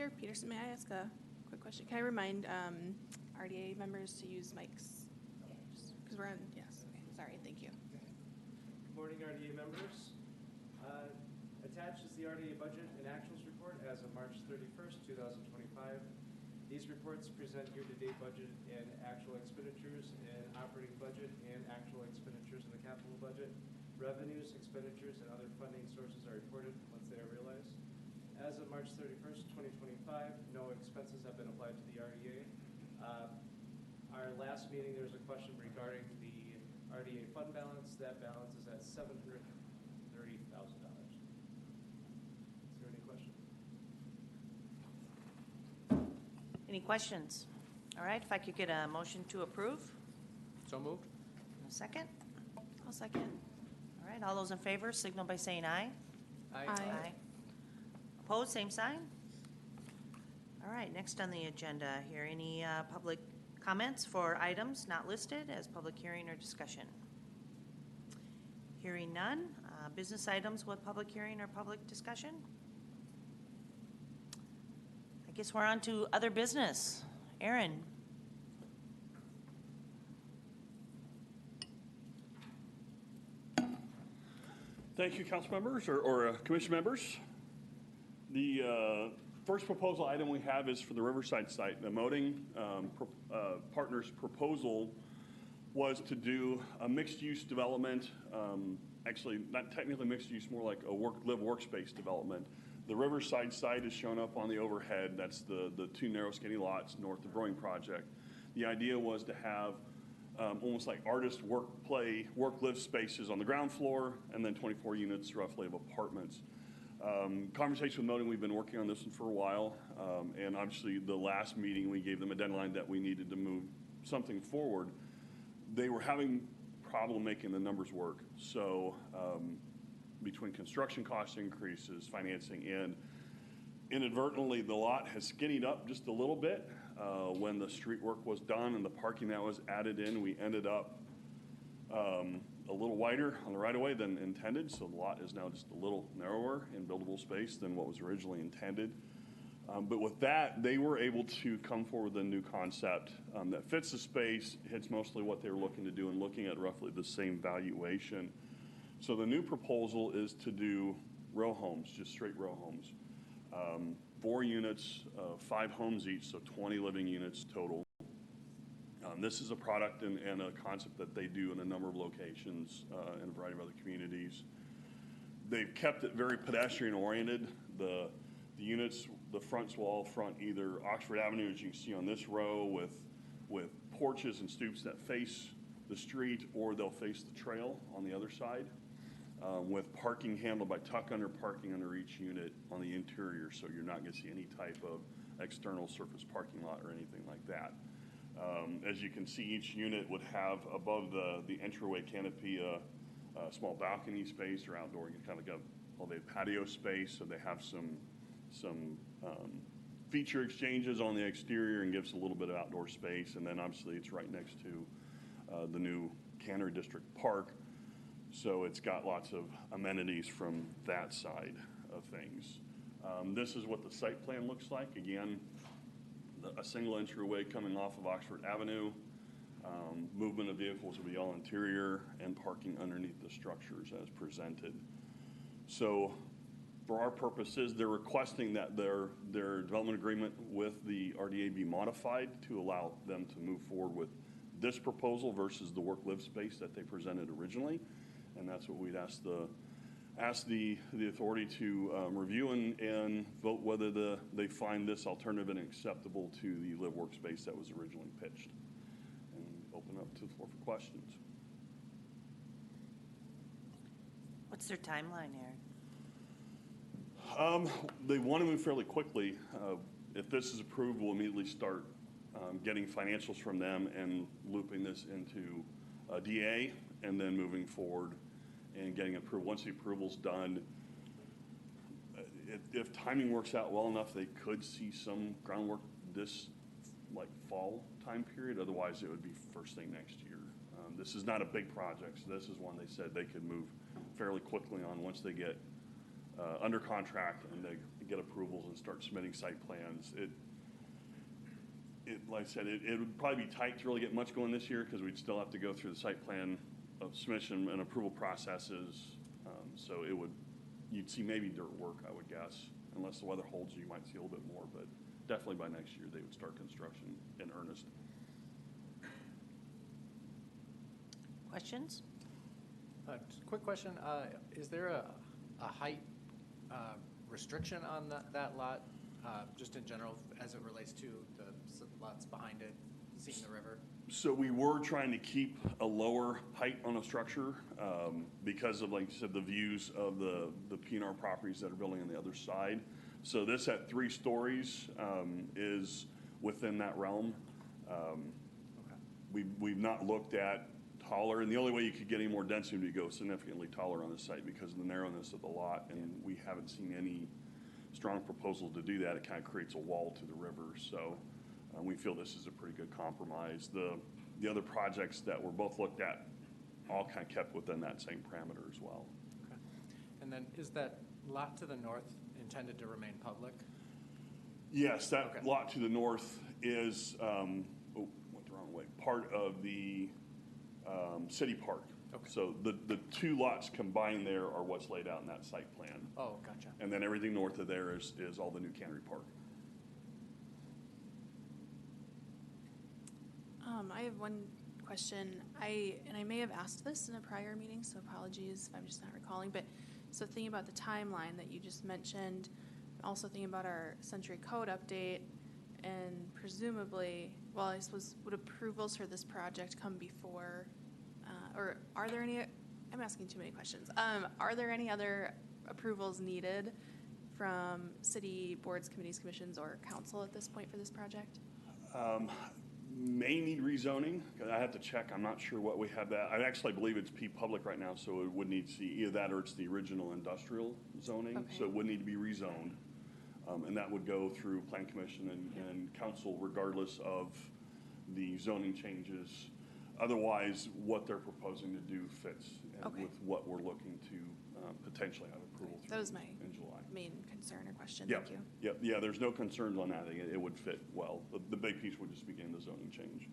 Chair Peterson, may I ask a quick question? Can I remind RDA members to use mics? Because we're on, yes, okay, sorry, thank you. Good morning, RDA members. Attached is the RDA budget and actuals report as of March 31st, 2025. These reports present year-to-date budget and actual expenditures and operating budget and actual expenditures in the capital budget. Revenues, expenditures, and other funding sources are reported once they are realized. As of March 31st, 2025, no expenses have been applied to the RDA. Our last meeting, there was a question regarding the RDA fund balance. That balance is at $730,000. Is there any questions? Any questions? All right, if I could get a motion to approve. So moved. And a second. I'll second. All right, all those in favor signal by saying aye. Aye. Opposed, same sign. All right, next on the agenda here, any public comments for items not listed as public hearing or discussion? Hearing none. Business items with public hearing or public discussion? I guess we're on to other business. Aaron. Thank you, council members or commission members. The first proposal item we have is for the Riverside site. The Moting Partners proposal was to do a mixed-use development, actually not technically mixed use, more like a live workspace development. The Riverside site is shown up on the overhead. That's the two narrow skinny lots north of Brewing Project. The idea was to have almost like artist work, play, work, live spaces on the ground floor, and then 24 units roughly of apartments. Conversation with Moting, we've been working on this one for a while, and obviously the last meeting we gave them a deadline that we needed to move something forward. They were having problem making the numbers work. So between construction cost increases, financing, and inadvertently the lot has skinnied up just a little bit. When the street work was done and the parking that was added in, we ended up a little wider on the right-of-way than intended, so the lot is now just a little narrower in buildable space than what was originally intended. But with that, they were able to come forward with a new concept that fits the space, hits mostly what they were looking to do and looking at roughly the same valuation. So the new proposal is to do row homes, just straight row homes. 4 units, 5 homes each, so 20 living units total. This is a product and a concept that they do in a number of locations in a variety of other communities. They've kept it very pedestrian oriented. The units, the fronts will all front either Oxford Avenue, as you can see on this row, with porches and stoops that face the street, or they'll face the trail on the other side, with parking handled by tuck under parking under each unit on the interior, so you're not going to see any type of external surface parking lot or anything like that. As you can see, each unit would have above the entryway canopy a small balcony space or outdoor, kind of like a elevated patio space, so they have some feature exchanges on the exterior and gives a little bit of outdoor space. And then obviously it's right next to the new Cannery District Park, so it's got lots of amenities from that side of things. This is what the site plan looks like. Again, a single entryway coming off of Oxford Avenue. Movement of vehicles will be all interior, and parking underneath the structures as presented. So for our purposes, they're requesting that their development agreement with the RDA be modified to allow them to move forward with this proposal versus the work-live space that they presented originally. And that's what we'd ask the authority to review and vote whether they find this alternative and acceptable to the live workspace that was originally pitched. And open up to the floor for questions. What's their timeline, Aaron? They want to move fairly quickly. If this is approved, we'll immediately start getting financials from them and looping this into DA, and then moving forward and getting approved. Once the approval's done, if timing works out well enough, they could see some groundwork this like fall time period. Otherwise, it would be first thing next year. This is not a big project, so this is one they said they could move fairly quickly on once they get under contract and they get approvals and start submitting site plans. Like I said, it would probably be tight to really get much going this year because we'd still have to go through the site plan of submission and approval processes. So you'd see maybe dirt work, I would guess, unless the weather holds, you might see a little bit more, but definitely by next year, they would start construction in earnest. Questions? Just a quick question, is there a height restriction on that lot, just in general, as it relates to the lots behind it, seeing the river? So we were trying to keep a lower height on a structure because of, like you said, the views of the P&R properties that are building on the other side. So this at 3 stories is within that realm. We've not looked at taller, and the only way you could get any more density would be to go significantly taller on the site because of the narrowness of the lot, and we haven't seen any strong proposals to do that. It kind of creates a wall to the river, so we feel this is a pretty good compromise. The other projects that were both looked at all kind of kept within that same parameter as well. Okay. And then is that lot to the north intended to remain public? Yes, that Okay. lot to the north is, went the wrong way, part of the city park. Okay. So the 2 lots combined there are what's laid out in that site plan. Oh, gotcha. And then everything north of there is all the new cannery park. I have one question. I may have asked this in a prior meeting, so apologies if I'm just not recalling. But so thinking about the timeline that you just mentioned, also thinking about our Century Code update, and presumably, well, I suppose would approvals for this project come before, or are there any? I'm asking too many questions. Are there any other approvals needed from city boards, committees, commissions, or council at this point for this project? May need rezoning. I have to check. I'm not sure what we have that. I actually believe it's P public right now, so it would need to see either that or it's the original industrial zoning. Okay. So it would need to be rezoned. And that would go through Plan Commission and council regardless of the zoning changes. Otherwise, what they're proposing to do fits Okay. with what we're looking to potentially have approval That through was my in July. main concern or question. Yeah, Thank you. yeah, there's no concerns on that. It would fit well. The big piece would just be getting the zoning change.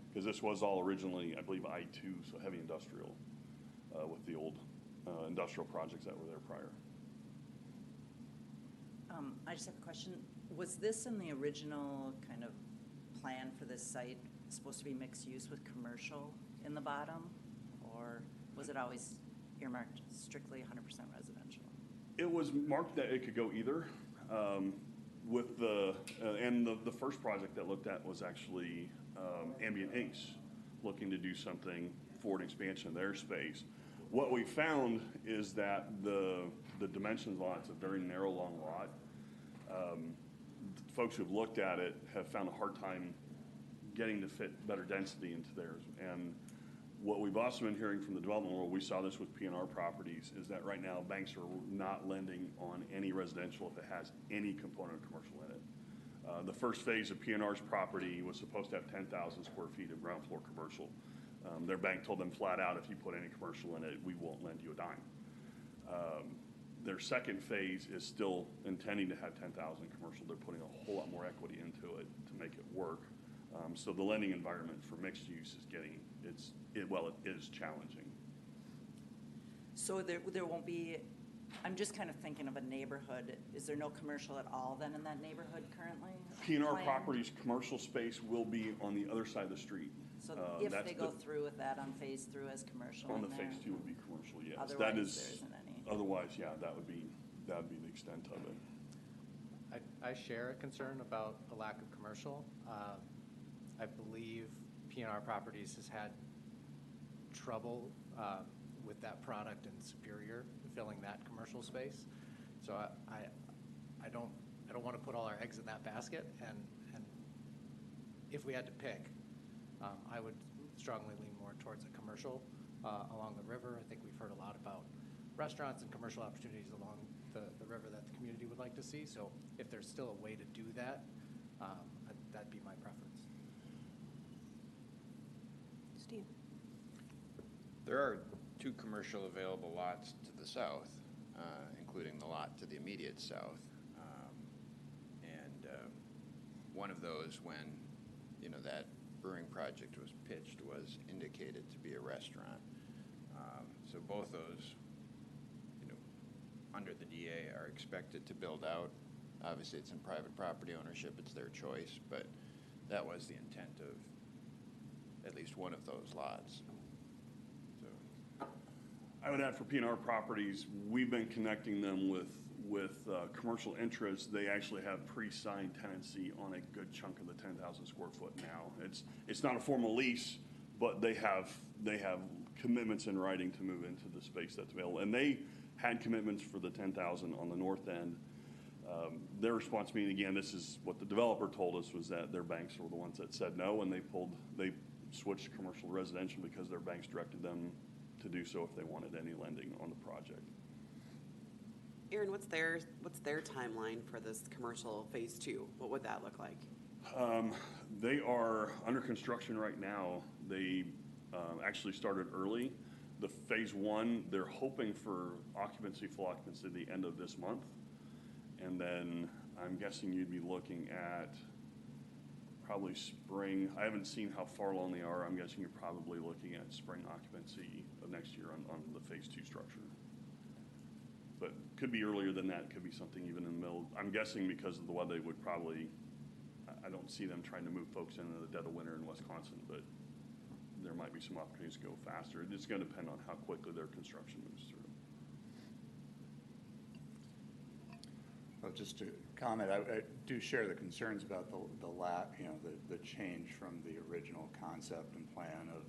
Because this was all originally, I believe, I-2, so heavy industrial, with the old industrial projects that were there prior. I just have a question. Was this in the original kind of plan for this site supposed to be mixed use with commercial in the bottom? Or was it always earmarked strictly 100% residential? It was marked that it could go either. With the first project that looked at was actually Ambient Inks, looking to do something for an expansion of their space. What we found is that the dimensions of the lot, it's a very narrow, long lot. Folks who've looked at it have found a hard time getting to fit better density into theirs. And what we've also been hearing from the development world, we saw this with P&R properties, is that right now banks are not lending on any residential if it has any component of commercial in it. The first phase of P&R's property was supposed to have 10,000 square feet of ground floor commercial. Their bank told them flat out, if you put any commercial in it, we won't lend you a dime. Their second phase is still intending to have 10,000 commercial. They're putting a whole lot more equity into it to make it work. So the lending environment for mixed use is getting, it is challenging. So there won't be, I'm just kind of thinking of a neighborhood. Is there no commercial at all then in that neighborhood currently? P&R planned? Properties commercial space will be on the other side of the street. So if they go through with that on phase through as commercial On in the there? phase 2 would be commercial, yes. Otherwise, That there is, isn't any. otherwise, yeah, that would be the extent of it. I share a concern about a lack of commercial. I believe P&R Properties has had trouble with that product in Superior, filling that commercial space. So I don't want to put all our eggs in that basket. And if we had to pick, I would strongly lean more towards a commercial along the river. I think we've heard a lot about restaurants and commercial opportunities along the river that the community would like to see. So if there's still a way to do that, that'd be my preference. Steve. There are 2 commercial available lots to the south, and including the lot to the immediate south. One of those, when, you know, that brewing project was pitched, was indicated to be a restaurant. So both those, you know, under the DA are expected to build out. Obviously, it's in private property ownership, it's their choice, but that was the intent of at least one of those lots. So, I would add for P&R properties, we've been connecting them with commercial interests. They actually have pre-signed tenancy on a good chunk of the 10,000 square foot now. It's not a formal lease, but they have commitments in writing to move into the space that's available. And they had commitments for the 10,000 on the north end. Their response, meaning again, this is what the developer told us, was that their banks were the ones that said no, and they switched commercial to residential because their banks directed them to do so if they wanted any lending on the project. Aaron, what's their timeline for this commercial phase 2? What would that look like? They are under construction right now. They actually started early. The phase 1, they're hoping for full occupancy at the end of this month. And then I'm guessing you'd be looking at probably spring. I haven't seen how far along they are. I'm guessing you're probably looking at spring occupancy of next year on the phase 2 structure. But could be earlier than that, could be something even in the middle. I'm guessing because of the weather, they would probably, I don't see them trying to move folks into the dead of winter in Wisconsin, but there might be some opportunities to go faster. It's going to depend on how quickly their construction moves through. Well, just to comment, I do share the concerns about the change from the original concept and plan of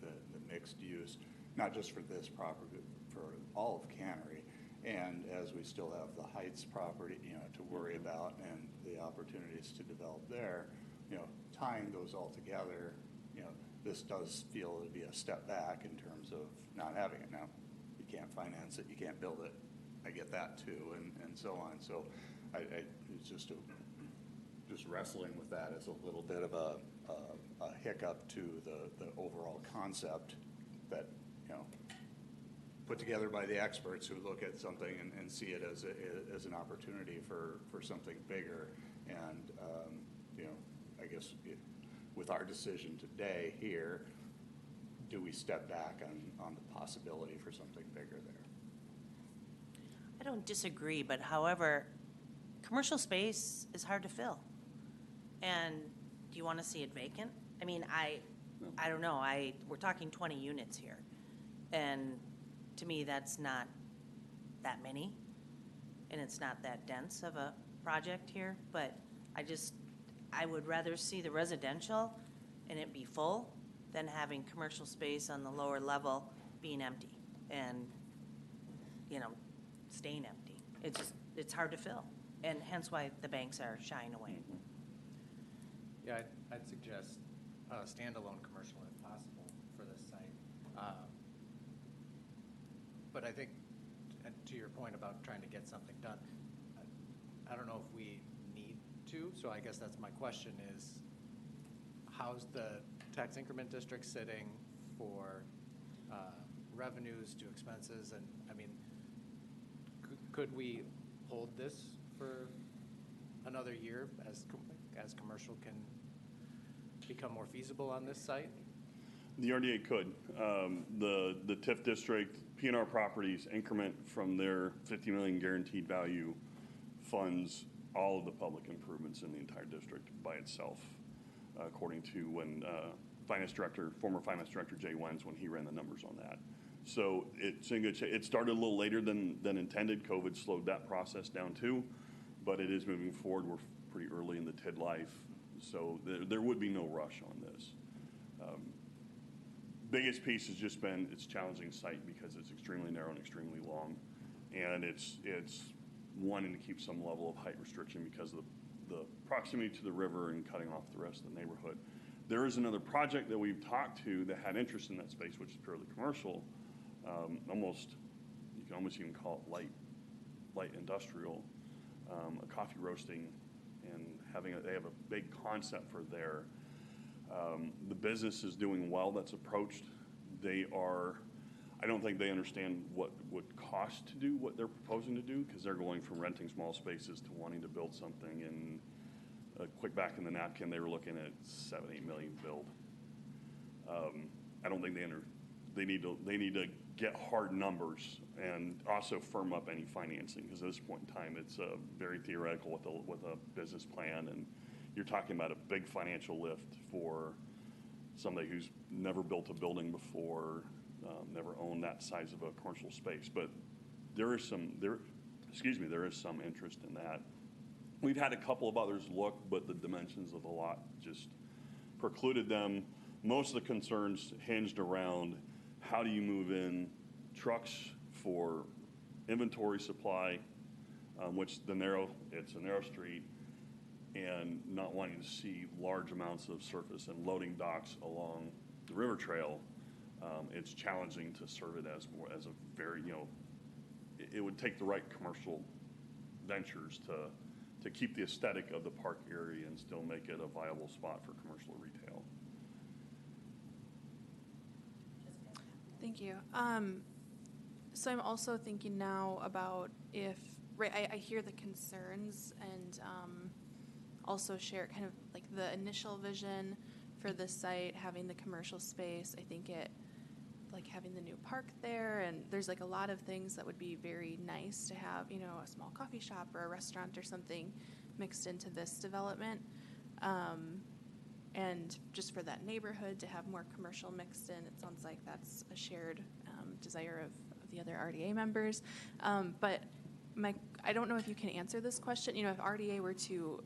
the mixed use, not just for this property, but for all of Cannery. And as we still have the Heights property, to worry about and the opportunities to develop there, tying those all together, this does feel to be a step back in terms of not having it now. You can't finance it, you can't build it. I get that too, and so on. So it's just wrestling with that as a little bit of a hiccup to the overall concept that, put together by the experts who look at something and see it as an opportunity for something bigger. And, I guess with our decision today here, do we step back on the possibility for something bigger there? I don't disagree, but however, commercial space is hard to fill. And do you want to see it vacant? I mean, I don't know. We're talking 20 units here. And to me, that's not that many. And it's not that dense of a project here. But I would rather see the residential and it be full than having commercial space on the lower level being empty and, staying empty. It's hard to fill, and hence why the banks are shying away. Yeah, I'd suggest standalone commercial if possible for this site. But I think, to your point about trying to get something done, I don't know if we need to, so I guess that's my question is, how's the tax increment district sitting for revenues to expenses? And I mean, could we hold this for another year as commercial can become more feasible on this site? The RDA could. The TIF district, P&R properties increment from their $50 million guaranteed value funds all of the public improvements in the entire district by itself, according to when former finance director Jay Wenz, when he ran the numbers on that. So it's in good shape. It started a little later than intended. COVID slowed that process down too, but it is moving forward. We're pretty early in the TID life, so there would be no rush on this. Biggest piece has just been it's a challenging site because it's extremely narrow and extremely long, and it's wanting to keep some level of height restriction because of the proximity to the river and cutting off the rest of the neighborhood. There is another project that we've talked to that had interest in that space, which is purely commercial. You can almost even call it light industrial, a coffee roasting, and they have a big concept for there. The business is doing well that's approached. I don't think they understand what would cost to do what they're proposing to do, because they're going from renting small spaces to wanting to build something. And a quick back in the napkin, they were looking at 7-8 million build. I don't think they need to get hard numbers and also firm up any financing, because at this point in time, it's very theoretical with a business plan, and you're talking about a big financial lift for somebody who's never built a building before, never owned that size of a commercial space. But there is some interest in that. We've had a couple of others look, but the dimensions of the lot just precluded them. Most of the concerns hinged around how do you move in trucks for inventory supply, which it's a narrow street, and not wanting to see large amounts of surface and loading docks along the river trail. It's challenging to serve it as a very, it would take the right commercial ventures to keep the aesthetic of the park area and still make it a viable spot for commercial retail. Thank you. So I'm also thinking now about if, right, I hear the concerns and also share kind of like the initial vision for this site, having the commercial space. I think like having the new park there, and there's like a lot of things that would be very nice to have, a small coffee shop or a restaurant or something mixed into this development. And just for that neighborhood to have more commercial mixed in, it sounds like that's a shared desire of the other RDA members. But I don't know if you can answer this question. If RDA were to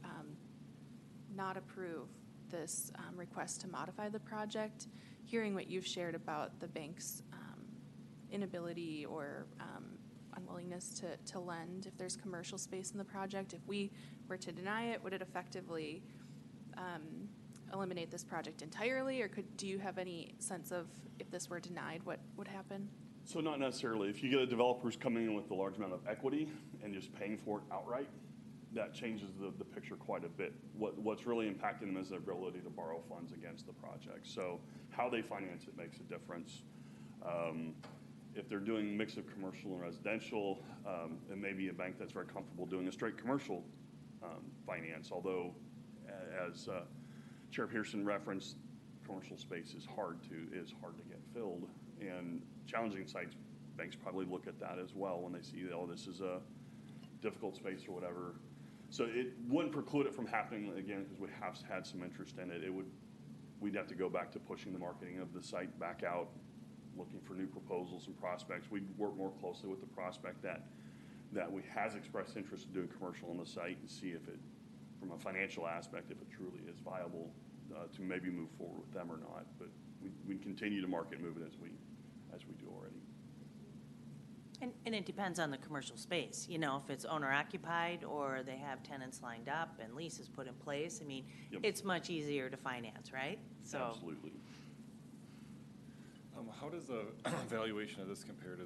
not approve this request to modify the project, hearing what you've shared about the bank's inability or unwillingness to lend if there's commercial space in the project, if we were to deny it, would it effectively eliminate this project entirely, or do you have any sense of if this were denied, what would happen? So not necessarily. If you get a developer who's coming in with a large amount of equity and just paying for it outright, that changes the picture quite a bit. What's really impacting them is their ability to borrow funds against the project. So how they finance it makes a difference. If they're doing a mix of commercial and residential, it may be a bank that's very comfortable doing a straight commercial finance, although as Chair Pearson referenced, commercial space is hard to get filled, and challenging sites, banks probably look at that as well when they see, this is a difficult space or whatever. So it wouldn't preclude it from happening again, because we have had some interest in it. We'd have to go back to pushing the marketing of the site back out, looking for new proposals and prospects. We'd work more closely with the prospect that has expressed interest in doing commercial on the site, and see if it, from a financial aspect, if it truly is viable to maybe move forward with them or not. But we continue to market and move it as we do already. And it depends on the commercial space. If it's owner occupied or they have tenants lined up and leases put in place, Yep. It's much easier to finance, right? So Absolutely. How does the valuation of this compare to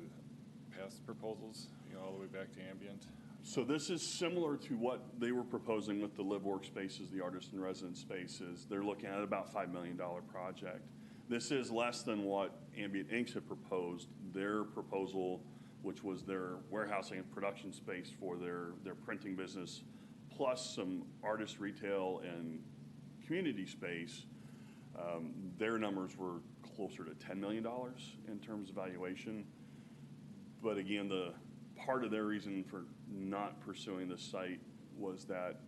past proposals, all the way back to ambient? So this is similar to what they were proposing with the live work spaces, the artist and resident spaces. They're looking at about $5 million project. This is less than what Ambient Inc. had proposed. Their proposal, which was their warehousing and production space for their printing business, plus some artist retail and community space, their numbers were closer to $10 million in terms of valuation. But again, the part of their reason for not pursuing this site was that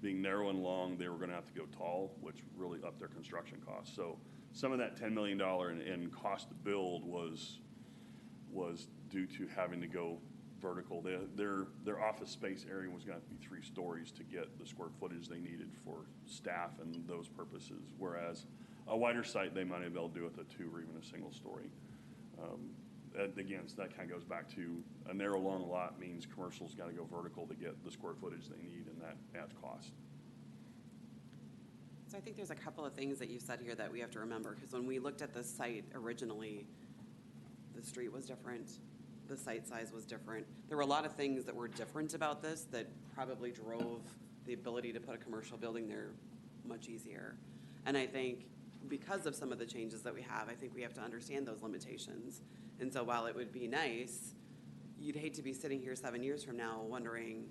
being narrow and long, they were going to have to go tall, which really upped their construction costs. So some of that $10 million in cost to build was due to having to go vertical. Their office space area was going to have to be 3 stories to get the square footage they needed for staff and those purposes, whereas a wider site, they might be able to do with a 2 or even a single story. Again, so that kind of goes back to a narrow long lot means commercial's got to go vertical to get the square footage they need, and that adds cost. So I think there's a couple of things that you said here that we have to remember, because when we looked at the site originally, the street was different, the site size was different. There were a lot of things that were different about this that probably drove the ability to put a commercial building there much easier. And I think because of some of the changes that we have, I think we have to understand those limitations. And so while it would be nice, you'd hate to be sitting here 7 years from now wondering,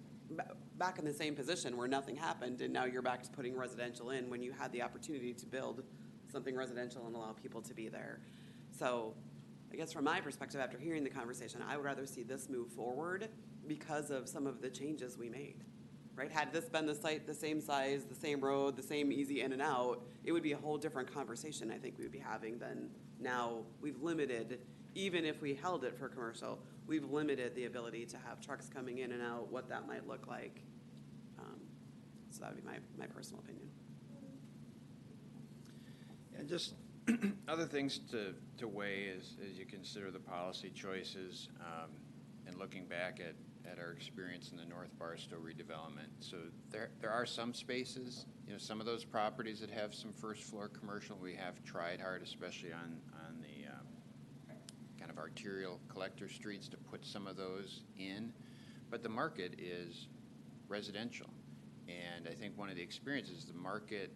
back in the same position where nothing happened, and now you're back to putting residential in when you had the opportunity to build something residential and allow people to be there. So I guess from my perspective, after hearing the conversation, I would rather see this move forward because of some of the changes we made, right? Had this been the site, the same size, the same road, the same easy in and out, it would be a whole different conversation I think we would be having than now. We've limited, even if we held it for commercial, we've limited the ability to have trucks coming in and out, what that might look like. So that would be my personal opinion. And just other things to weigh as you consider the policy choices, and looking back at our experience in the North Barstow redevelopment. So there are some spaces, some of those properties that have some first floor commercial. We have tried hard, especially on the kind of arterial collector streets, to put some of those in. But the market is residential. And I think one of the experiences, the market,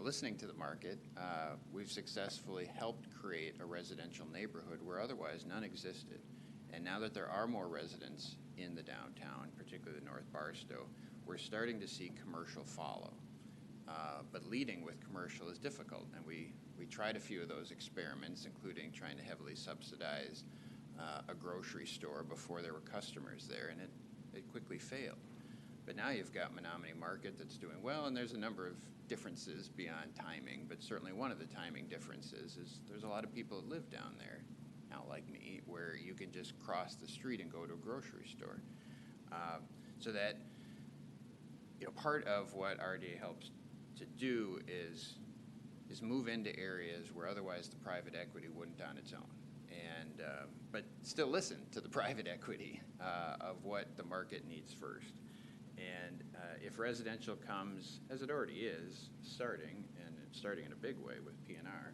listening to the market, we've successfully helped create a residential neighborhood where otherwise none existed. And now that there are more residents in the downtown, particularly the North Barstow, we're starting to see commercial follow. But leading with commercial is difficult, and we tried a few of those experiments, including trying to heavily subsidize a grocery store before there were customers there, and it quickly failed. But now you've got Menominee Market that's doing well, and there's a number of differences beyond timing, but certainly one of the timing differences is there's a lot of people that live down there, not like me, where you can just cross the street and go to a grocery store. So that, part of what RDA helps to do is move into areas where otherwise the private equity wouldn't on its own. And, but still listen to the private equity of what the market needs first. And if residential comes, as it already is, starting, and it's starting in a big way with P&R,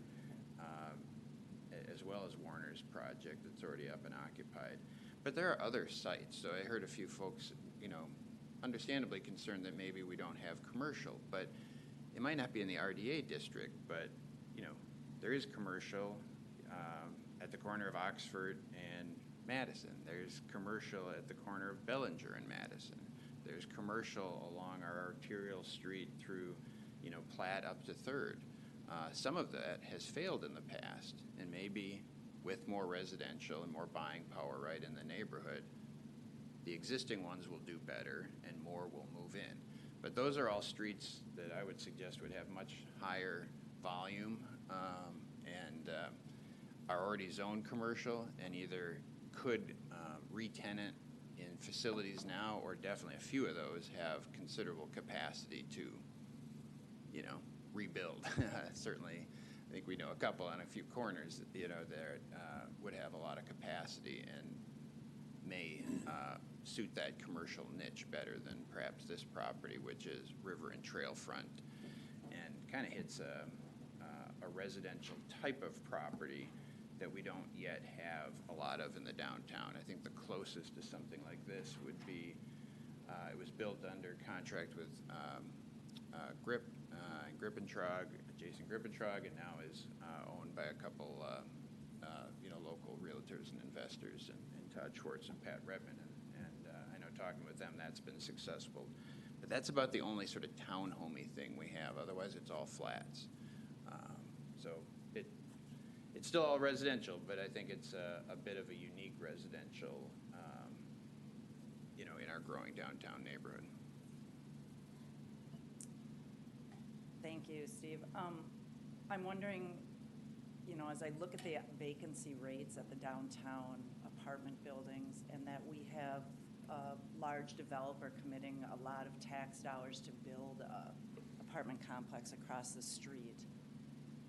as well as Warner's project that's already up and occupied. But there are other sites. So I heard a few folks, understandably concerned that maybe we don't have commercial, but it might not be in the RDA district, but, there is commercial at the corner of Oxford and Madison. There's commercial at the corner of Bellinger and Madison. There's commercial along our arterial street through, Platt up to 3rd. Some of that has failed in the past, and maybe with more residential and more buying power right in the neighborhood, the existing ones will do better and more will move in. But those are all streets that I would suggest would have much higher volume and are already zoned commercial and either could re-tenant in facilities now, or definitely a few of those have considerable capacity to, rebuild. Certainly, I think we know a couple on a few corners, that would have a lot of capacity and may suit that commercial niche better than perhaps this property, which is river and trail front, and kind of hits a residential type of property that we don't yet have a lot of in the downtown. I think the closest to something like this would be, it was built under contract with Grippentrog, Jason Grippentrog, and now is owned by a couple, local realtors and investors, and Todd Schwartz and Pat Redmond. And I know talking with them, that's been successful. But that's about the only sort of townhomey thing we have. Otherwise, it's all flats. So it's still all residential, but I think it's a bit of a unique residential, in our growing downtown neighborhood. Thank you, Steve. I'm wondering, as I look at the vacancy rates at the downtown apartment buildings, and that we have a large developer committing a lot of tax dollars to build an apartment complex across the street.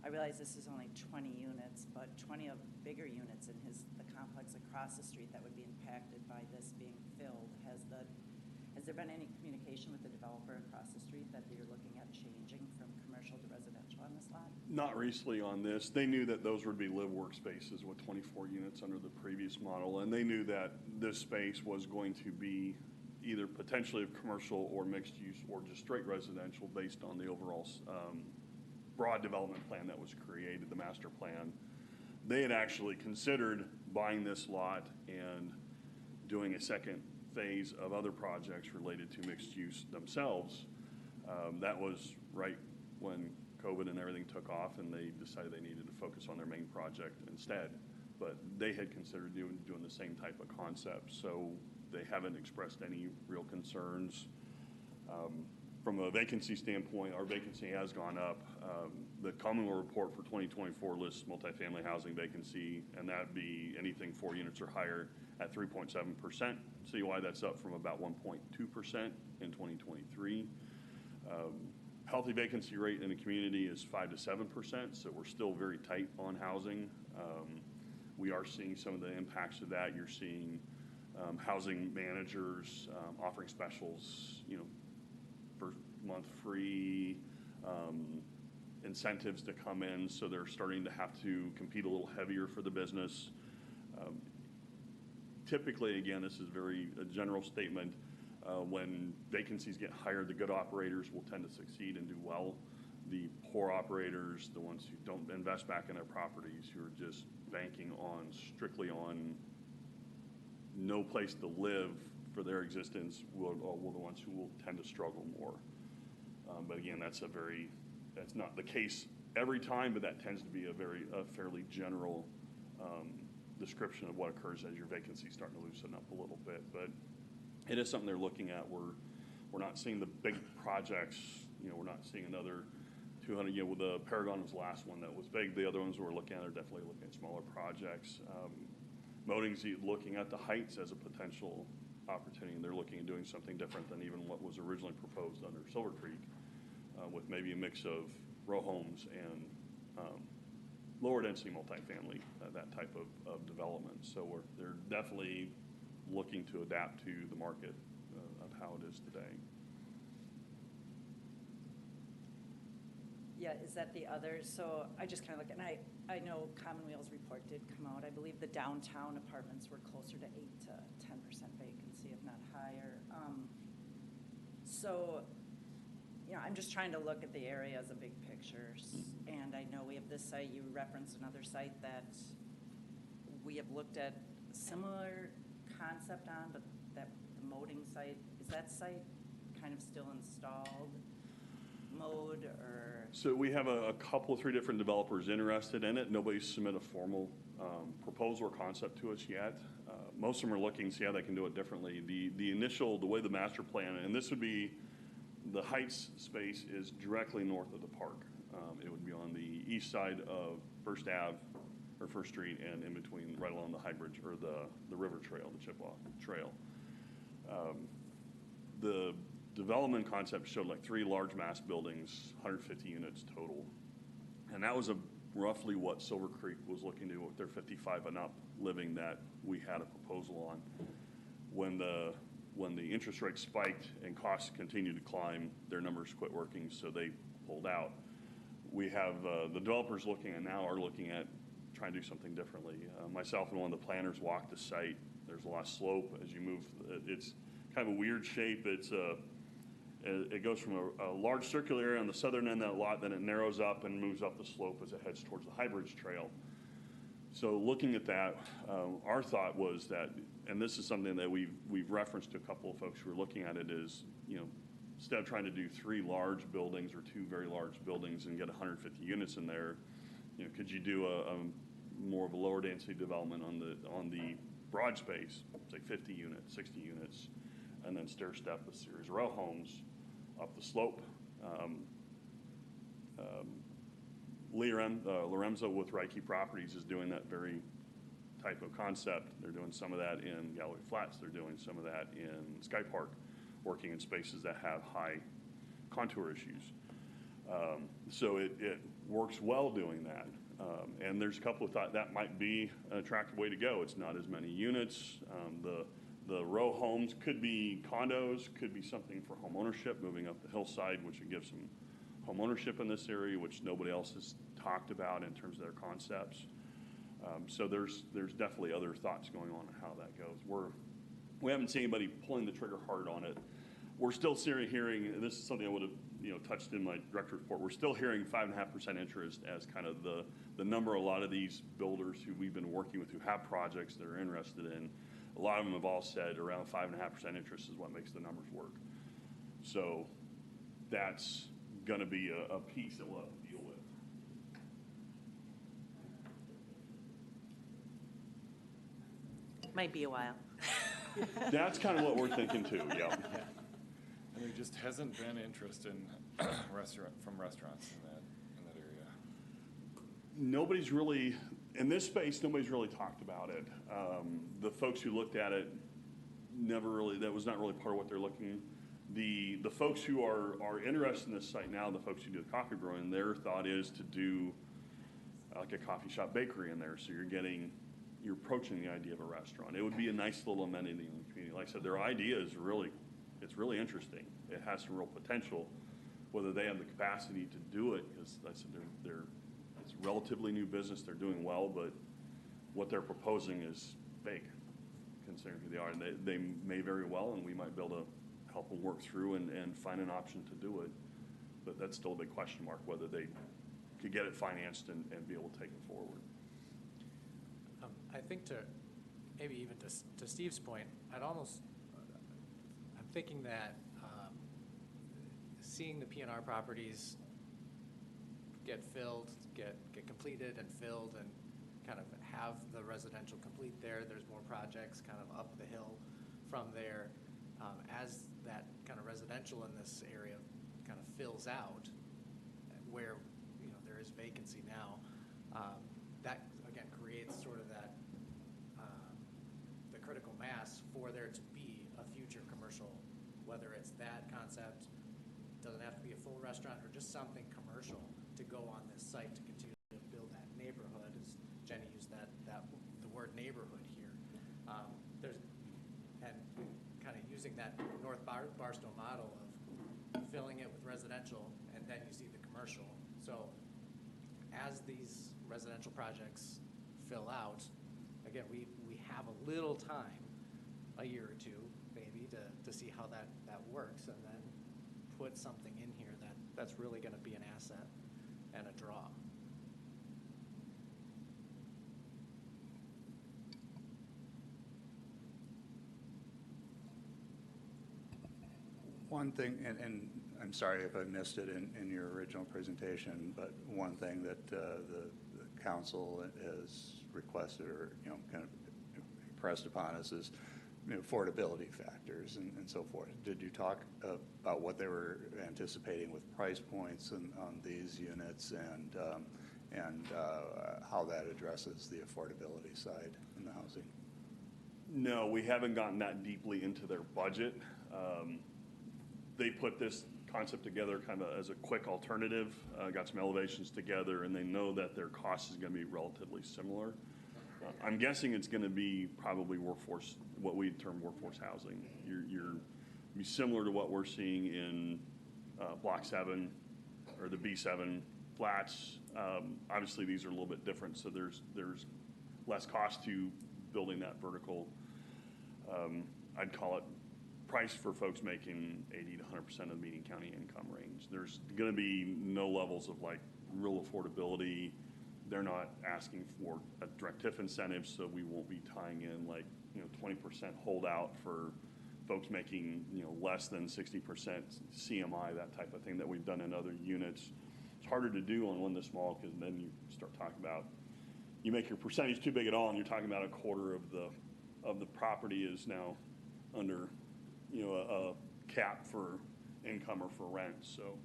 I realize this is only 20 units, but 20 of bigger units in the complex across the street that would be impacted by this being filled. Has there been any communication with the developer across the street that you're looking at changing from commercial to residential on this lot? Not recently on this. They knew that those would be live workspaces with 24 units under the previous model, and they knew that this space was going to be either potentially commercial or mixed use or just straight residential based on the overall broad development plan that was created, the master plan, they had actually considered buying this lot and doing a second phase of other projects related to mixed use themselves. That was right when COVID and everything took off, and they decided they needed to focus on their main project instead. But they had considered doing the same type of concept, so they haven't expressed any real concerns. From a vacancy standpoint, our vacancy has gone up. The Commonwealth report for 2024 lists multifamily housing vacancy, and that'd be anything 4 units or higher at 3.7%. Citywide, that's up from about 1.2% in 2023. Healthy vacancy rate in the community is 5 to 7%, so we're still very tight on housing. We are seeing some of the impacts of that. You're seeing housing managers offering specials, first month free, incentives to come in, so they're starting to have to compete a little heavier for the business. Typically, again, this is a general statement, when vacancies get higher, the good operators will tend to succeed and do well. The poor operators, the ones who don't invest back in their properties, who are just banking strictly on no place to live for their existence, will the ones who will tend to struggle more. But again, that's not the case every time, but that tends to be a fairly general description of what occurs as your vacancy is starting to loosen up a little bit. But it is something they're looking at. We're not seeing the big projects. We're not seeing another 200. With the Paragon was the last one that was big. The other ones we're looking at are definitely looking at smaller projects. Moting's looking at the Heights as a potential opportunity, and they're looking at doing something different than even what was originally proposed under Silver Creek, with maybe a mix of row homes and lower density multifamily, that type of development. So they're definitely looking to adapt to the market of how it is today. Yeah, is that the other? So I just kind of look, and I know Commonwealth's report did come out. I believe the downtown apartments were closer to 8 to 10% vacancy, if not higher. So, I'm just trying to look at the area as a big picture. And I know we have this site, you referenced another site that we have looked at similar concept on, but that the Moting site, is that site kind of still installed mode, or? So we have a couple, 3 different developers interested in it. Nobody's submitted a formal proposal or concept to us yet. Most of them are looking to see how they can do it differently. The way the master plan, and this would be, the Heights space is directly north of the park. It would be on the east side of First Ave, or First Street, and in between, right along the High Bridge, or the river trail, the Chippewa Trail. The development concept showed like 3 large mass buildings, 150 units total. And that was roughly what Silver Creek was looking to do with their 55 and up living that we had a proposal on. When the interest rate spiked and costs continued to climb, their numbers quit working, so they pulled out. We have the developers looking at trying to do something differently. Myself and one of the planners walked the site. There's a lot of slope as you move. It's kind of a weird shape. It goes from a large circular area on the southern end of that lot, then it narrows up and moves up the slope as it heads towards the High Bridge Trail. So looking at that, our thought was that, and this is something that we've referenced to a couple of folks who are looking at it, is, instead of trying to do 3 large buildings or 2 very large buildings and get 150 units in there, could you do a more of a lower density development on the broad space, say 50 units, 60 units, and then stair step a series of row homes up the slope. Lorenzo with Reiki Properties is doing that very type of concept. They're doing some of that in Galloway Flats. They're doing some of that in Sky Park, working in spaces that have high contour issues. So it works well doing that. And there's a couple of thought that might be an attractive way to go. It's not as many units. The row homes could be condos, could be something for home ownership, moving up the hillside, which would give some home ownership in this area, which nobody else has talked about in terms of their concepts. So there's definitely other thoughts going on how that goes. We haven't seen anybody pulling the trigger hard on it. We're still hearing, and this is something I would have touched in my director's report, we're still hearing 5.5% interest as kind of the number. A lot of these builders who we've been working with who have projects they're interested in, a lot of them have all said around 5.5% interest is what makes the numbers work. So that's going to be a piece that we'll have to deal with. Might be a while. That's kind of what we're thinking too, yeah. And there just hasn't been interest in from restaurants in that area. Nobody's really, in this space, nobody's really talked about it. The folks who looked at it never really, that was not really part of what they're looking. The folks who are interested in this site now, the folks who do the coffee brewing, their thought is to do like a coffee shop bakery in there. So you're approaching the idea of a restaurant. It would be a nice little amenity in the community. Like I said, their idea is it's really interesting. It has some real potential. Whether they have the capacity to do it, because like I said, it's a relatively new business. They're doing well, but what they're proposing is big, considering who they are. And they may very well, and we might be able to help them work through and find an option to do it. But that's still a big question mark, whether they could get it financed and be able to take it forward. I think maybe even to Steve's point, I'm thinking that seeing the P&R properties get filled, get completed and filled, and kind of have the residential complete there's more projects kind of up the hill from there. As that kind of residential in this area kind of fills out, where there is vacancy now, that again creates sort of that the critical mass for there to be a future commercial, whether it's that concept, doesn't have to be a full restaurant, or just something commercial to go on this site to continue to build that neighborhood. As Jenny used the word neighborhood here, and kind of using that North Barstow model of filling it with residential, and then you see the commercial. So as these residential projects fill out, again, we have a little time, a year or two maybe, to see how that works, and then put something in here that's really going to be an asset and a draw. One thing, and I'm sorry if I missed it in your original presentation, but one thing that the council has requested or kind of impressed upon us is affordability factors and so forth. Did you talk about what they were anticipating with price points on these units and how that addresses the affordability side in the housing? No, we haven't gotten that deeply into their budget. They put this concept together kind of as a quick alternative, got some elevations together, and they know that their cost is going to be relatively similar. I'm guessing it's going to be probably workforce, what we term workforce housing. You're be similar to what we're seeing in Block 7 or the B7 flats. Obviously, these are a little bit different, so there's less cost to building that vertical. I'd call it price for folks making 80 to 100% of the median county income range. There's going to be no levels of like real affordability. They're not asking for a direct TIF incentive, so we won't be tying in like 20% holdout for folks making less than 60% CMI, that type of thing that we've done in other units. It's harder to do on one this small because then you start talking about, you make your percentage too big at all, and you're talking about a quarter of the property is now under a cap for income or for rent. So,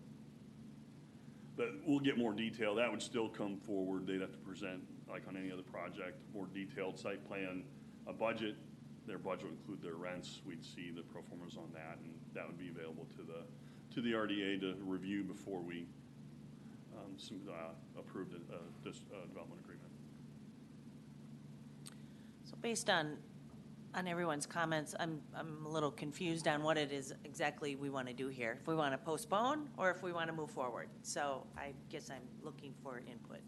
but we'll get more detail. That would still come forward. They'd have to present, like on any other project, more detailed site plan, a budget. Their budget would include their rents. We'd see the pro formas on that, and that would be available to the RDA to review before we approve this development agreement. So based on everyone's comments, I'm a little confused on what it is exactly we want to do here. If we want to postpone or if we want to move forward. So I guess I'm looking for input.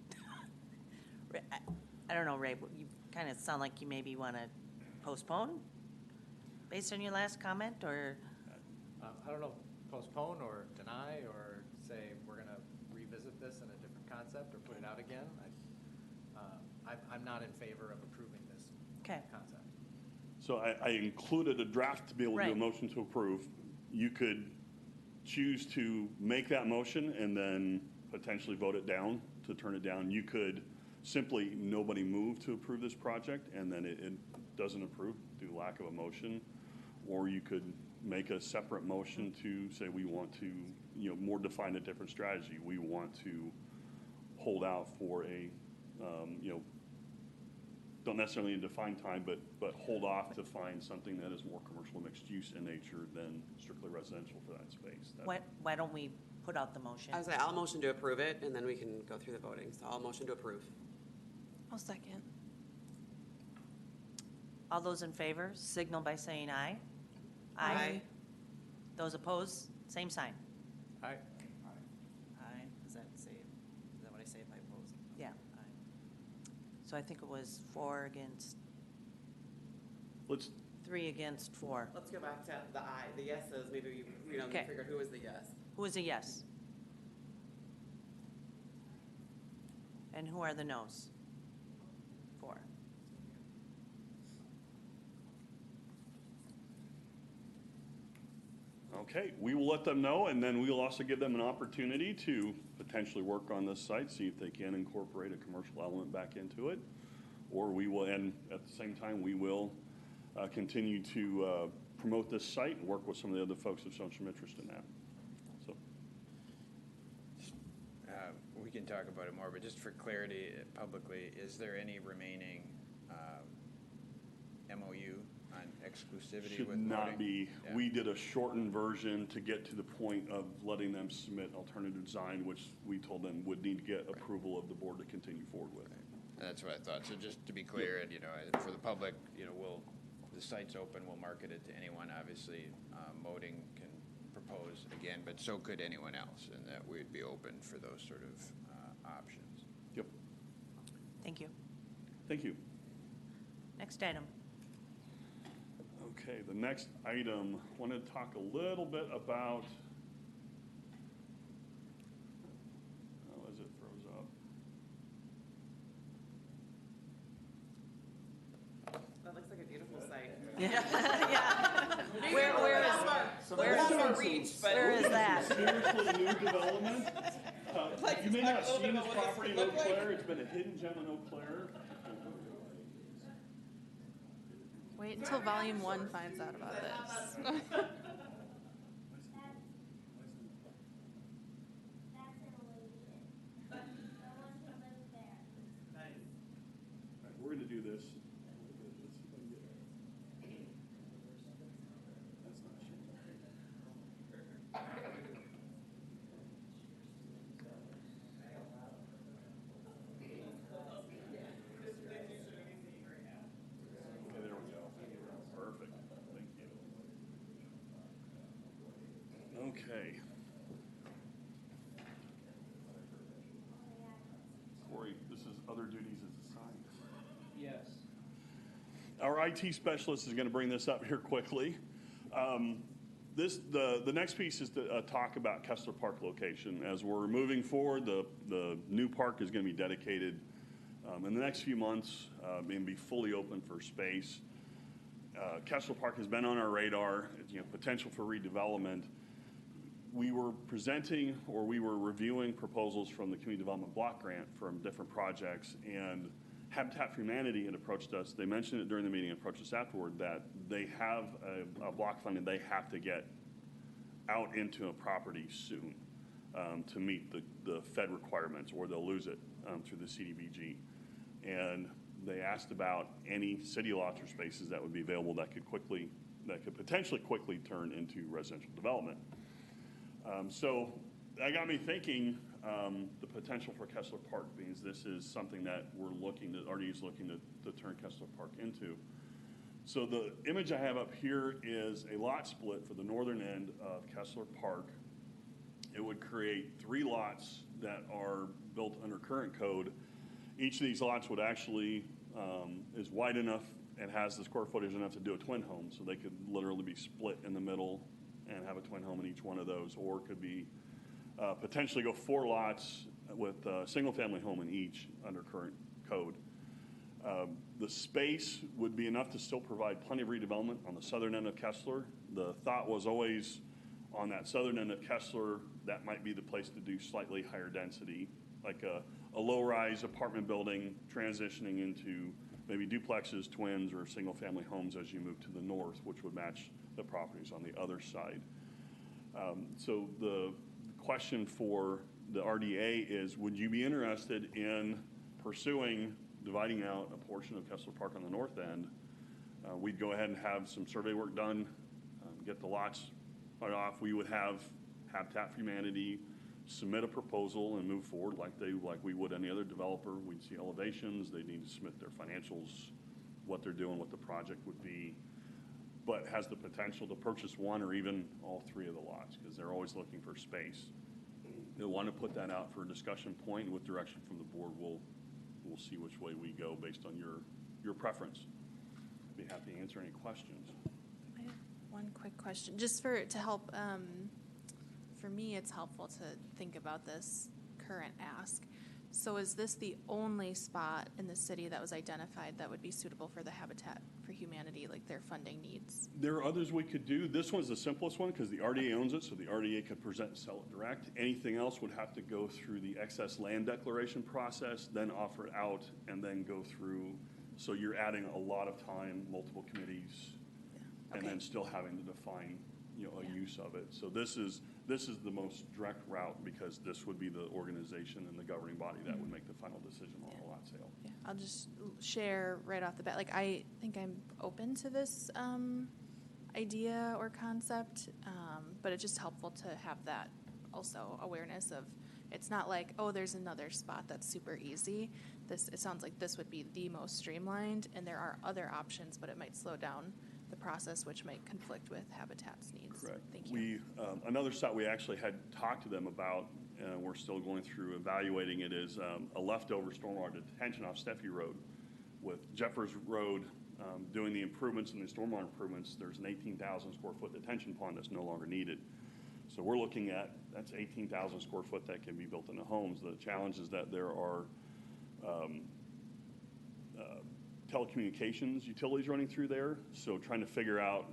I don't know, Ray, you kind of sound like you maybe want to postpone based on your last comment, or? I don't know. postpone or deny or say we're going to revisit this in a different concept or put it out again. I'm not in favor of approving this Okay. concept. So I included a draft to be able to do a Right. motion to approve. You could choose to make that motion and then potentially vote it down, to turn it down. You could simply, nobody move to approve this project, and then it doesn't approve due to lack of a motion. Or you could make a separate motion to say we want to, more define a different strategy. We want to hold out for a, don't necessarily in defined time, but hold off to find something that is more commercial and mixed use in nature than strictly residential for that space. Why don't we put out the motion? I was like, I'll motion to approve it, and then we can go through the voting. So I'll motion to approve. I'll second. All those in favor, signal by saying aye. Aye. Those opposed, same sign. Aye. Aye. Does that what I say if I oppose? Yeah. Aye. So I think it was 4 against, Let's, 3 against 4. Let's go back to the aye. The yeses, maybe we Okay. figured who was the yes. Who is a yes? And who are the noes? 4. okay, we will let them know, and then we'll also give them an opportunity to potentially work on this site, see if they can incorporate a commercial element back into it. Or we will, and at the same time, we will continue to promote this site and work with some of the other folks who've shown some interest in that. So, We can talk about it more, but just for clarity publicly, is there any remaining MOU on exclusivity should with not voting? be. Yeah. We did a shortened version to get to the point of letting them submit alternative design, which we told them would need to get approval of the board to continue forward with. And that's what I thought. So just to be clear, and, for the public, the site's open, we'll market it to anyone. Obviously, Moding can propose again, but so could anyone else, and that we'd be open for those sort of options. Yep. Thank you. Thank you. Next item. Okay, the next item, want to talk a little bit about, oh, as it froze up. That looks like a beautiful site. Yeah. Where is that? Seriously new development. You may not have seen this property in Eau Claire. It's been a hidden gem in Eau Claire. Wait until volume 1 finds out about this. We're going to do this. Let's see if I can get it. That's not showing. Okay, there we go. Perfect. Thank you. Okay. Corey, this is other duties as assigned. Yes. Our IT specialist is going to bring this up here quickly. The next piece is to talk about Kessler Park location. As we're moving forward, the new park is going to be dedicated in the next few months and be fully open for space. Kessler Park has been on our radar, potential for redevelopment. We were presenting, or we were reviewing proposals from the Community Development Block Grant from different projects, and Habitat for Humanity had approached us. They mentioned it during the meeting and approached us afterward that they have a block funding they have to get out into a property soon to meet the Fed requirements, or they'll lose it through the CDBG. And they asked about any city lots or spaces that would be available that could potentially quickly turn into residential development. So that got me thinking the potential for Kessler Park, because this is something that RD is looking to turn Kessler Park into. So the image I have up here is a lot split for the northern end of Kessler Park. It would create 3 lots that are built under current code. Each of these lots would actually is wide enough and has the square footage enough to do a twin home, so they could literally be split in the middle and have a twin home in each one of those, or it could be potentially go 4 lots with a single-family home in each under current code. The space would be enough to still provide plenty of redevelopment on the southern end of Kessler. The thought was always on that southern end of Kessler, that might be the place to do slightly higher density, like a low-rise apartment building transitioning into maybe duplexes, twins, or single-family homes as you move to the north, which would match the properties on the other side. So the question for the RDA is, would you be interested in pursuing dividing out a portion of Kessler Park on the north end? We'd go ahead and have some survey work done, get the lots right off. We would have Habitat for Humanity submit a proposal and move forward like we would any other developer. We'd see elevations, they need to submit their financials, what they're doing, what the project would be, but has the potential to purchase one or even all 3 of the lots, because they're always looking for space. They'll want to put that out for a discussion point, and with direction from the board, we'll see which way we go based on your preference. I'd be happy to answer any questions. I have one quick question, just to help. For me, it's helpful to think about this current ask. So is this the only spot in the city that was identified that would be suitable for the Habitat for Humanity, like their funding needs? There are others we could do. This one's the simplest one because the RDA owns it, so the RDA could present and sell it direct. Anything else would have to go through the excess land declaration process, then offer it out, and then go through. So you're adding a lot of time, multiple committees, Yeah. and then still having to define, a use of it. So this is the most direct route because this would be the organization and the governing body that would make the final decision on a lot sale. Yeah, I'll just share right off the bat. Like, I think I'm open to this idea or concept, but it's just helpful to have that also awareness of. It's not like, oh, there's another spot that's super easy. It sounds like this would be the most streamlined, and there are other options, but it might slow down the process, which might conflict with Habitat's needs. Correct. Thank you. Another site we actually had talked to them about, we're still going through evaluating it, is a leftover stormwater detention off Steffi Road. With Jeffers Road doing the improvements and the stormwater improvements, there's an 18,000 square foot detention pond that's no longer needed. So we're looking at, that's 18,000 square foot that can be built into homes. The challenge is that there are telecommunications utilities running through there, so trying to figure out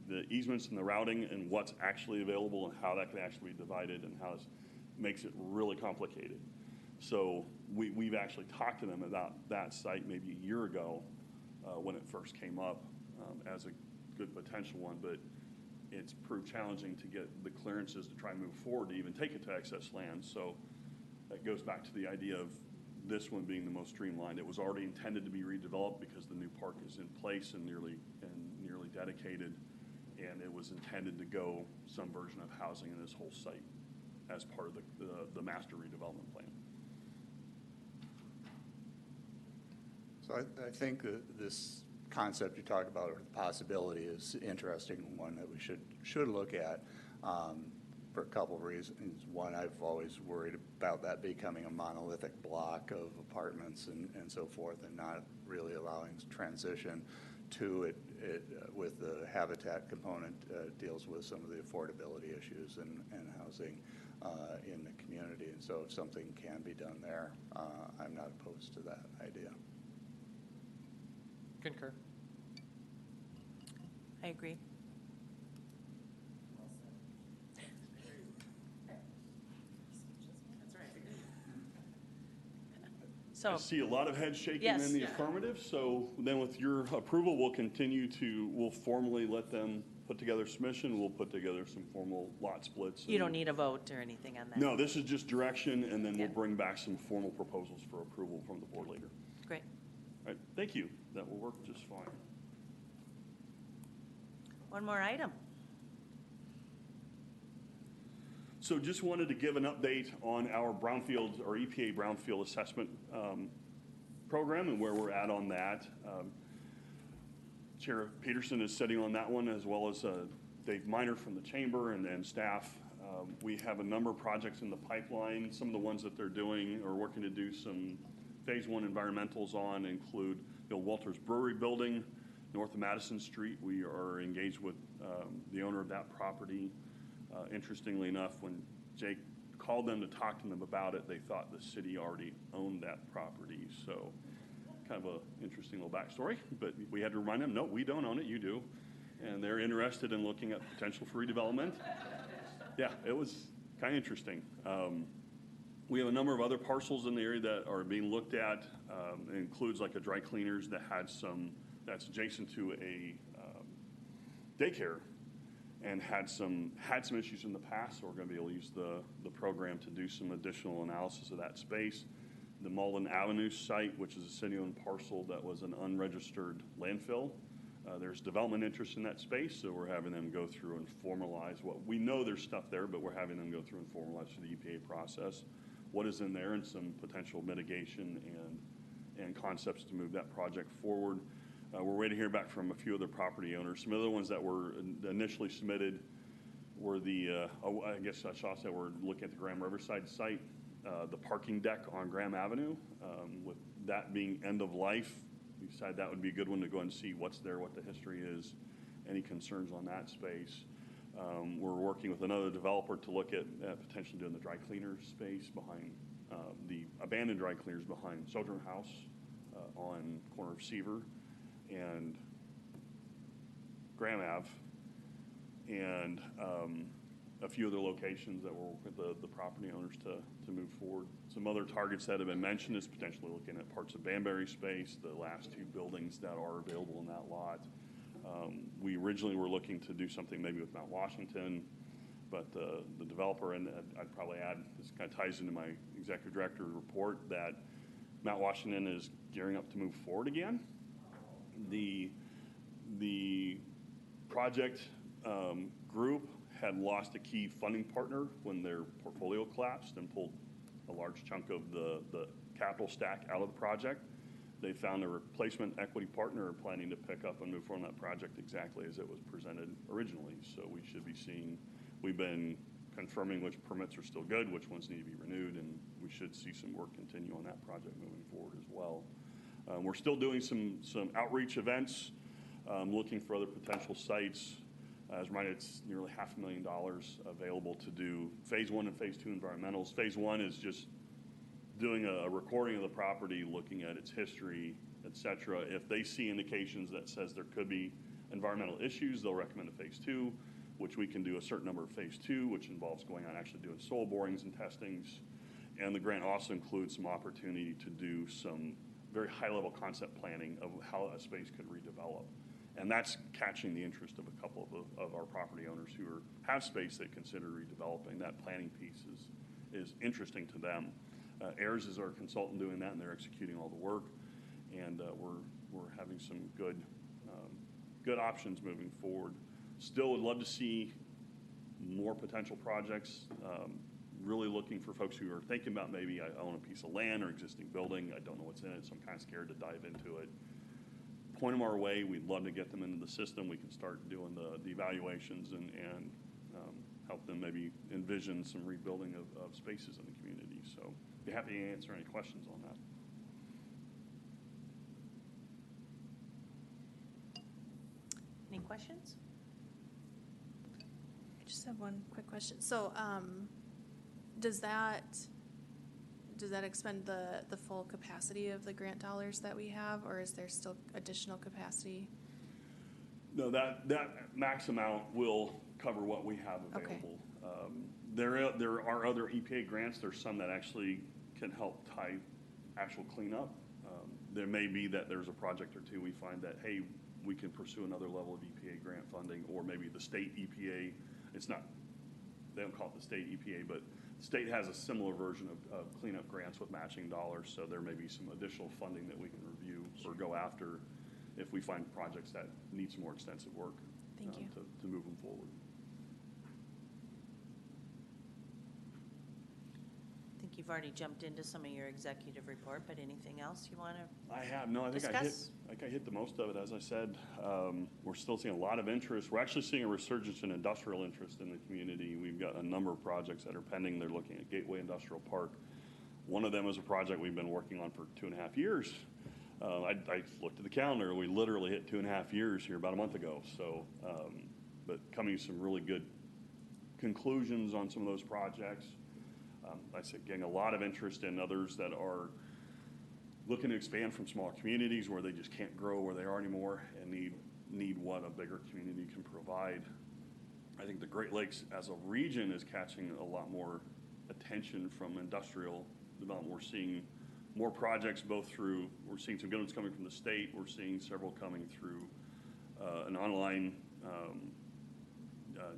the easements and the routing and what's actually available and how that can actually be divided and how it makes it really complicated. So we've actually talked to them about that site maybe a year ago when it first came up as a good potential one, but it's proved challenging to get the clearances to try and move forward to even take it to excess land. So that goes back to the idea of this one being the most streamlined. It was already intended to be redeveloped because the new park is in place and nearly dedicated, and it was intended to go some version of housing in this whole site as part of the master redevelopment plan. So I think that this concept you talk about, or the possibility, is interesting, one that we should look at for a couple of reasons. One, I've always worried about that becoming a monolithic block of apartments and so forth, and not really allowing transition. Two, it with the Habitat component deals with some of the affordability issues and housing in the community. And so if something can be done there, I'm not opposed to that idea. Concur. I agree. I So, see a lot of heads shaking Yes. in the affirmative, so then with your approval, we'll formally let them put together a submission, we'll put together some formal lot splits. you don't and- need a vote or anything on that? No, this is just direction, and then we'll Yeah. bring back some formal proposals for approval from the board later. Great. All right, thank you, that will work just fine. One more item. So just wanted to give an update on our brownfield, or EPA brownfield assessment program and where we're at on that. Chair Peterson is sitting on that one, as well as Dave Miner from the chamber and staff. We have a number of projects in the pipeline. Some of the ones that they're doing or working to do some phase one environmentals on include Walters Brewery building, north of Madison Street. We are engaged with the owner of that property. Interestingly enough, when Jake called them to talk to them about it, they thought the city already owned that property. So kind of a interesting little backstory, but we had to remind them, no, we don't own it, you do. And they're interested in looking at potential for redevelopment. Yeah, it was kind of interesting. We have a number of other parcels in the area that are being looked at. It includes like a dry cleaners that had that's adjacent to a daycare and had some issues in the past, so we're going to be able to use the program to do some additional analysis of that space. The Mullen Avenue site, which is a city-owned parcel that was an unregistered landfill. There's development interest in that space, so we're having them go through and formalize what we know there's stuff there, but we're having them go through and formalize through the EPA process what is in there and some potential mitigation and concepts to move that project forward. We're waiting to hear back from a few other property owners. Some other ones that were initially submitted were I guess I should say we're looking at the Graham Riverside site, the parking deck on Graham Avenue. With that being end of life, we decided that would be a good one to go and see what's there, what the history is, any concerns on that space. We're working with another developer to look at potentially doing the dry cleaner space behind the abandoned dry cleaners behind Sojourn House on corner of Seaver and Graham Ave, and a few other locations that we're working with the property owners to move forward. Some other targets that have been mentioned is potentially looking at parts of Banbury space, the last two buildings that are available in that lot. We originally were looking to do something maybe with Mount Washington, but the developer, and I'd probably add, this kind of ties into my executive director report, that Mount Washington is gearing up to move forward again. The project group had lost a key funding partner when their portfolio collapsed and pulled a large chunk of the capital stack out of the project. They found a replacement equity partner planning to pick up and move forward on that project exactly as it was presented originally. So we should be seeing, we've been confirming which permits are still good, which ones need to be renewed, and we should see some work continue on that project moving forward as well. We're still doing some outreach events, looking for other potential sites. As a reminder, it's nearly $500,000 available to do phase 1 and phase 2 environmentals. Phase 1 is just doing a recording of the property, looking at its history, et cetera. If they see indications that says there could be environmental issues, they'll recommend a phase 2, which we can do a certain number of phase 2, which involves going on actually doing soil borings and testings. And the grant also includes some opportunity to do some very high-level concept planning of how a space could redevelop. And that's catching the interest of a couple of our property owners who have space they consider redeveloping. That planning piece is interesting to them. Ayers is our consultant doing that, and they're executing all the work. And we're having some good options moving forward. Still would love to see more potential projects. Really looking for folks who are thinking about maybe I own a piece of land or existing building. I don't know what's in it, so I'm kind of scared to dive into it. Point them our way. We'd love to get them into the system. We can start doing the evaluations and help them maybe envision some rebuilding of spaces in the community. So be happy to answer any questions on that. Any questions? I just have one quick question. So, does that expend the full capacity of the grant dollars that we have, or is there still additional capacity? No, that max amount will cover what we have available. Okay. There are other EPA grants. There's some that actually can help tie actual cleanup. There may be that there's a project or two we find that, hey, we can pursue another level of EPA grant funding, or maybe the state EPA. It's not, they don't call it the state EPA, but the state has a similar version of cleanup grants with matching dollars, so there may be some additional funding that we can review or go after if we find projects that need some more extensive work. Thank you. To move them forward. I think you've already jumped into some of your executive report, but anything else you want to? I have, no, I think I hit the most of it. As I said, we're still seeing a lot of interest. We're actually seeing a resurgence in industrial interest in the community. We've got a number of projects that are pending. They're looking at Gateway Industrial Park. One of them is a project we've been working on for 2.5 years. I looked at the calendar, we literally hit 2.5 years here about a month ago, so, but coming to some really good conclusions on some of those projects. I said, getting a lot of interest in others that are looking to expand from smaller communities where they just can't grow where they are anymore and need what a bigger community can provide. I think the Great Lakes as a region is catching a lot more attention from industrial development. We're seeing more projects we're seeing some good ones coming from the state. We're seeing several coming through an online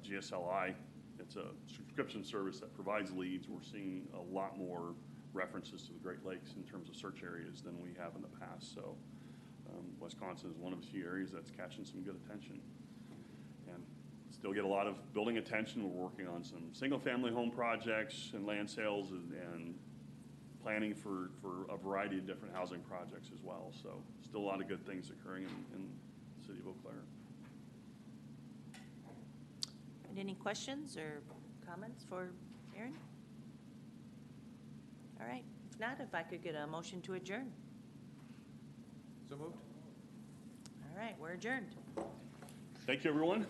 GSLI. It's a subscription service that provides leads. We're seeing a lot more references to the Great Lakes in terms of search areas than we have in the past. So Wisconsin is one of the few areas that's catching some good attention. And still get a lot of building attention. We're working on some single-family home projects and land sales and planning for a variety of different housing projects as well. So still a lot of good things occurring in the city of Eau Claire. And any questions or comments for Aaron? All right, if not, if I could get a motion to adjourn. So moved. All right, we're adjourned. Thank you, everyone.